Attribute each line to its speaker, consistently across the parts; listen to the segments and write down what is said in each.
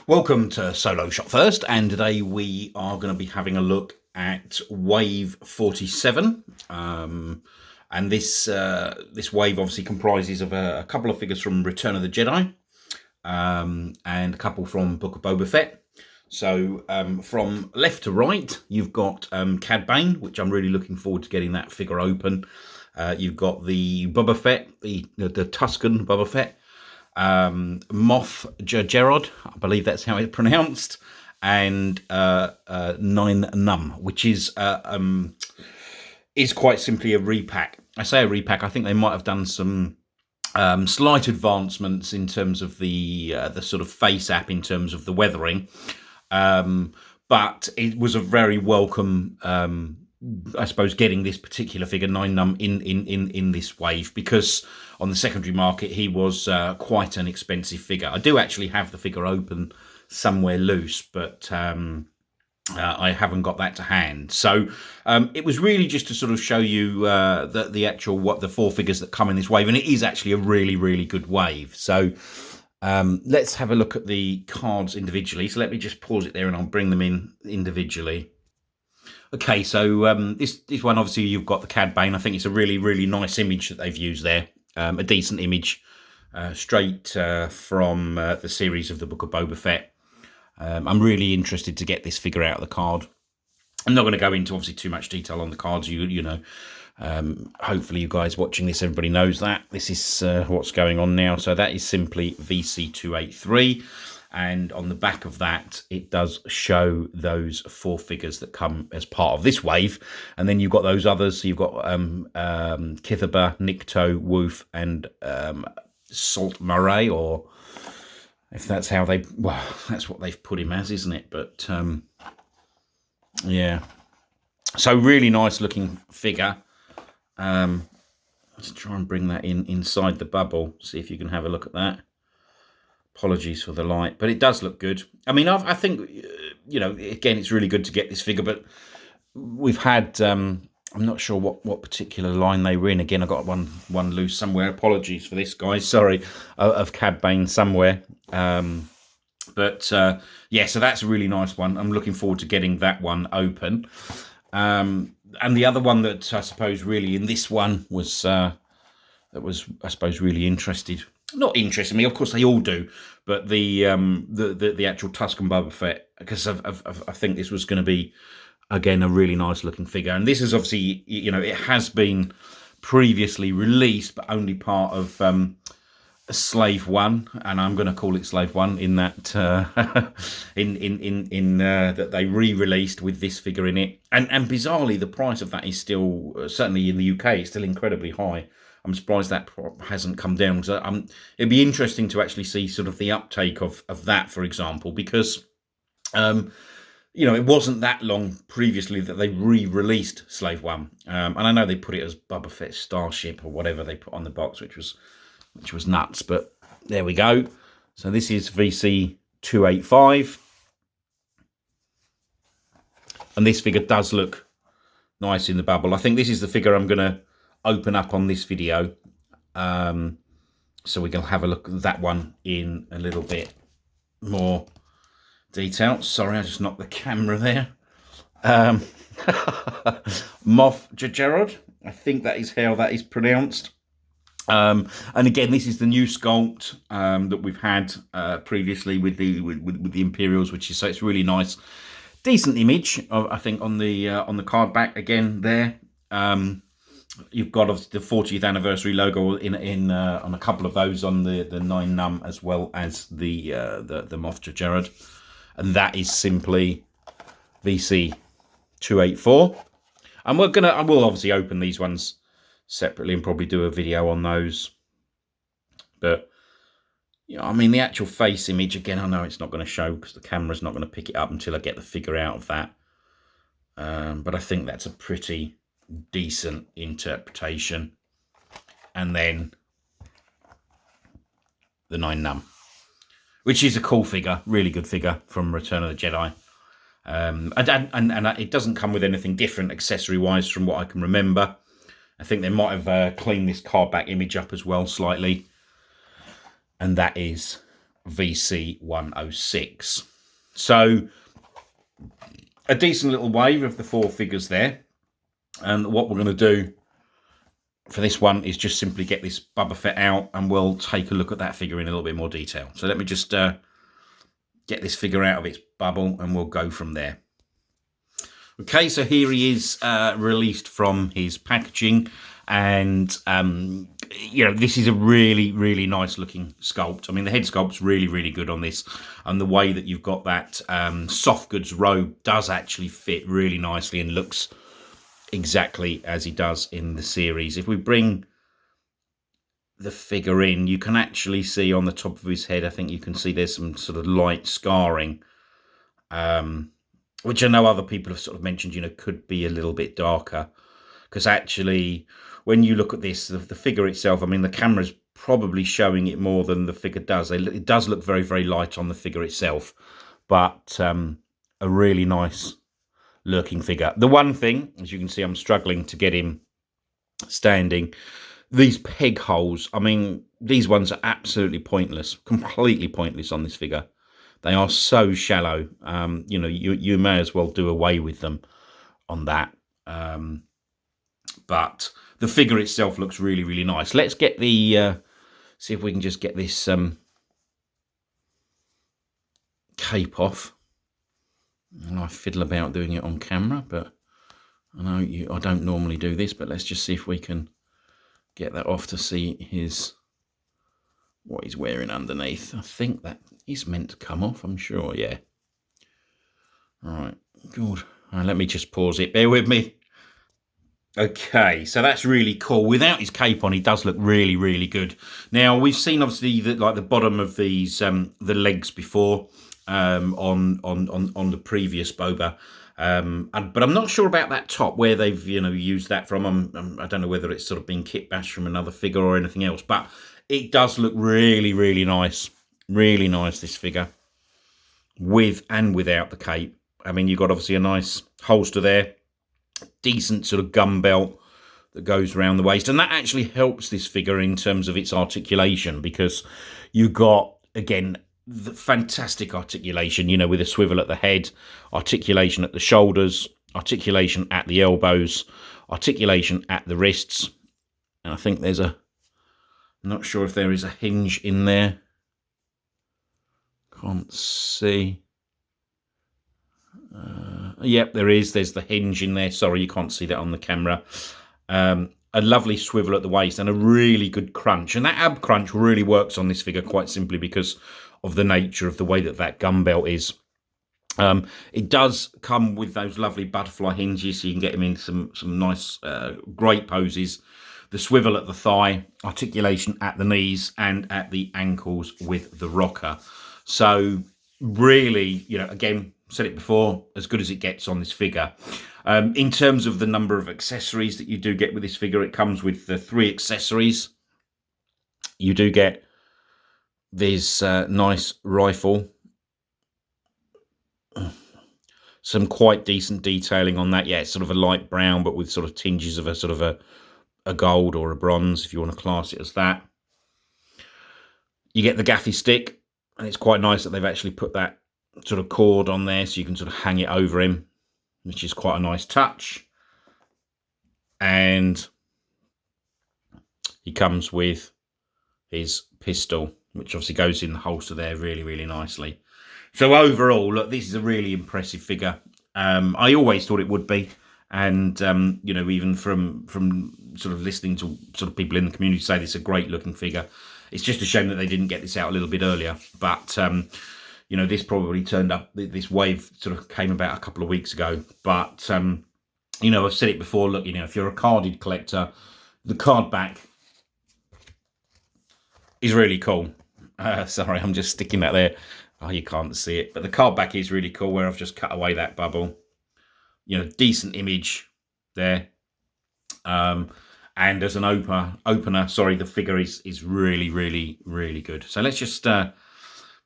Speaker 1: Welcome to Solo Shot First, and today we are going to be having a look at Wave 47. And this wave obviously comprises of a couple of figures from Return of the Jedi, and a couple from Book of Boba Fett. So from left to right, you've got Cad Bane, which I'm really looking forward to getting that figure open. You've got the Boba Fett, the Tusken Boba Fett. Moff Gerard, I believe that's how it's pronounced, and Nine Num, which is quite simply a repack. I say a repack. I think they might have done some slight advancements in terms of the sort of face app in terms of the weathering, but it was a very welcome. I suppose getting this particular figure, Nine Num, in this wave, because on the secondary market he was quite an expensive figure. I do actually have the figure open somewhere loose, but I haven't got that to hand. So it was really just to sort of show you the four figures that come in this wave, and it is actually a really good wave. So let's have a look at the cards individually. So let me just pause it there, and I'll bring them in individually. Okay, so this one, obviously, you've got the Cad Bane. I think it's a really nice image that they've used there. A decent image, straight from the series of the Book of Boba Fett. I'm really interested to get this figure out of the card. I'm not going to go into, obviously, too much detail on the cards. You know, hopefully you guys watching this, everybody knows that. This is what's going on now. So that is simply VC283. And on the back of that, it does show those four figures that come as part of this wave. And then you've got those others. So you've got Kithiba, Nikto, Woof, and Salt Murray, or if that's how they... Well, that's what they've put him as, isn't it? But, yeah. So really nice looking figure. Let's try and bring that inside the bubble. See if you can have a look at that. Apologies for the light, but it does look good. I mean, I think, you know, again, it's really good to get this figure, but we've had, I'm not sure what particular line they were in. Again, I got one loose somewhere. Apologies for this, guys. Sorry, of Cad Bane somewhere. But yeah, so that's a really nice one. I'm looking forward to getting that one open. And the other one that I suppose really in this one was, that was, I suppose, really not interesting me, of course they all do, but the actual Tusken Boba Fett, because I think this was going to be, again, a really nice looking figure. And this is obviously, you know, it has been previously released, but only part of Slave One, and I'm going to call it Slave One in that that they re-released with this figure in it. And bizarrely, the price of that is still, certainly in the UK, it's still incredibly high. I'm surprised that hasn't come down. So it'd be interesting to actually see sort of the uptake of that, for example, because, you know, it wasn't that long previously that they re-released Slave One. And I know they put it as Boba Fett Starship or whatever they put on the box, which was nuts. But there we go. So this is VC285. And this figure does look nice in the bubble. I think this is the figure I'm going to open up on this video, so we can have a look at that one in a little bit more detail. Sorry, I just knocked the camera there. Moff Gerard, I think that is how that is pronounced. And again, this is the new sculpt that we've had previously with the Imperials, which is, so it's really nice, decent image of, I think, on the card back again there. You've got the 40th anniversary logo on a couple of those on the Nine Num, as well as the Moff Gerard, and that is simply VC284. And I will obviously open these ones separately and probably do a video on those. But you know, I mean, the actual face image, again, I know it's not going to show because the camera's not going to pick it up until I get the figure out of that. But I think that's a pretty decent interpretation. And then the Nine Num, which is a cool figure, really good figure from Return of the Jedi. And it doesn't come with anything different accessory wise from what I can remember. I think they might have cleaned this card back image up as well slightly. And that is VC106. So a decent little wave of the 4 figures there. And what we're going to do for this one is just simply get this Boba Fett out, and we'll take a look at that figure in a little bit more detail. So let me just get this figure out of its bubble, and we'll go from there. Okay, so here he is released from his packaging, and this is a really, really nice looking sculpt. I mean, the head sculpt's really, really good on this, and the way that you've got that soft goods robe does actually fit really nicely and looks exactly as he does in the series. If we bring the figure in, you can actually see on the top of his head, I think you can see there's some sort of light scarring, which I know other people have sort of mentioned, could be a little bit darker. Because actually, when you look at this, the figure itself, I mean, the camera's probably showing it more than the figure does. It does look very, very light on the figure itself, but a really nice looking figure. The one thing, as you can see, I'm struggling to get him standing. These peg holes, I mean, these ones are absolutely pointless, completely pointless on this figure. They are so shallow. You may as well do away with them on that. But the figure itself looks really, really nice. Let's get the, see if we can just get this cape off. And I fiddle about doing it on camera, but I know I don't normally do this, but let's just see if we can get that off to see what he's wearing underneath. I think that is meant to come off, I'm sure, yeah. All right, good. Let me just pause it, bear with me. Okay, so that's really cool. Without his cape on, he does look really, really good. Now, we've seen obviously the bottom of these the legs before on the previous Boba, but I'm not sure about that top where they've used that from. I don't know whether it's sort of been kit bashed from another figure or anything else, but it does look really, really nice. Really nice, this figure, with and without the cape. I mean, you've got obviously a nice holster there, decent sort of gun belt that goes around the waist, and that actually helps this figure in terms of its articulation, because you got, again, the fantastic articulation, with a swivel at the head, articulation at the shoulders, articulation at the elbows, articulation at the wrists, and I think I'm not sure if there is a hinge in there. Can't see. Yep, there is. There's the hinge in there. Sorry, you can't see that on the camera. A lovely swivel at the waist and a really good crunch. And that ab crunch really works on this figure quite simply because of the nature of the way that gun belt is. It does come with those lovely butterfly hinges, so you can get him in some nice, great poses. The swivel at the thigh, articulation at the knees and at the ankles with the rocker. So really, again, said it before, as good as it gets on this figure. In terms of the number of accessories that you do get with this figure, it comes with the 3 accessories. You do get this nice rifle. Some quite decent detailing on that. Yeah, it's sort of a light brown, but with sort of tinges of a sort of a gold or a bronze, if you want to class it as that. You get the gaffy stick, and it's quite nice that they've actually put that sort of cord on there so you can sort of hang it over him, which is quite a nice touch. And he comes with his pistol, which obviously goes in the holster there really, really nicely. So overall, look, this is a really impressive figure. I always thought it would be. And, even from sort of listening to sort of people in the community say this is a great looking figure. It's just a shame that they didn't get this out a little bit earlier. But, this probably turned up, this wave sort of came about a couple of weeks ago. But, I've said it before, look, if you're a carded collector, the card back is really cool. Sorry, I'm just sticking that there. Oh, you can't see it. But the card back is really cool, where I've just cut away that bubble. Decent image there. And as an opener, sorry, the figure is really, really, really good. So let's just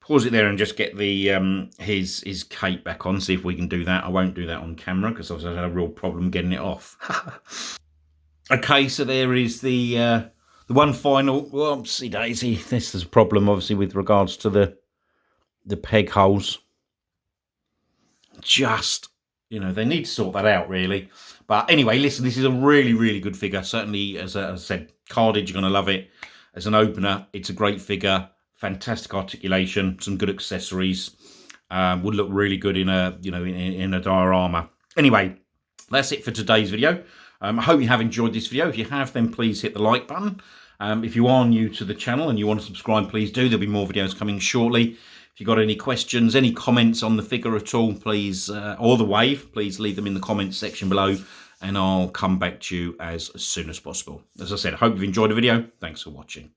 Speaker 1: pause it there and just get the his cape back on, see if we can do that. I won't do that on camera because I've had a real problem getting it off. Okay, so there is the one final, whoopsie daisy. This is a problem, obviously, with regards to the the peg holes. Just, you know, they need to sort that out, really. But anyway, listen, this is a really, really good figure. Certainly, as I said, cardage, you're going to love it. As an opener, it's a great figure. Fantastic articulation, some good accessories. Would look really good in a, you know, in a diorama. Anyway, that's it for today's video. I hope you have enjoyed this video. If you have, then please hit the like button. If you are new to the channel and you want to subscribe, please do. There'll be more videos coming shortly. If you've got any questions, any comments on the figure at all, please, or the wave, please leave them in the comments section below, and I'll come back to you as soon as possible. As I said, I hope you've enjoyed the video. Thanks for watching.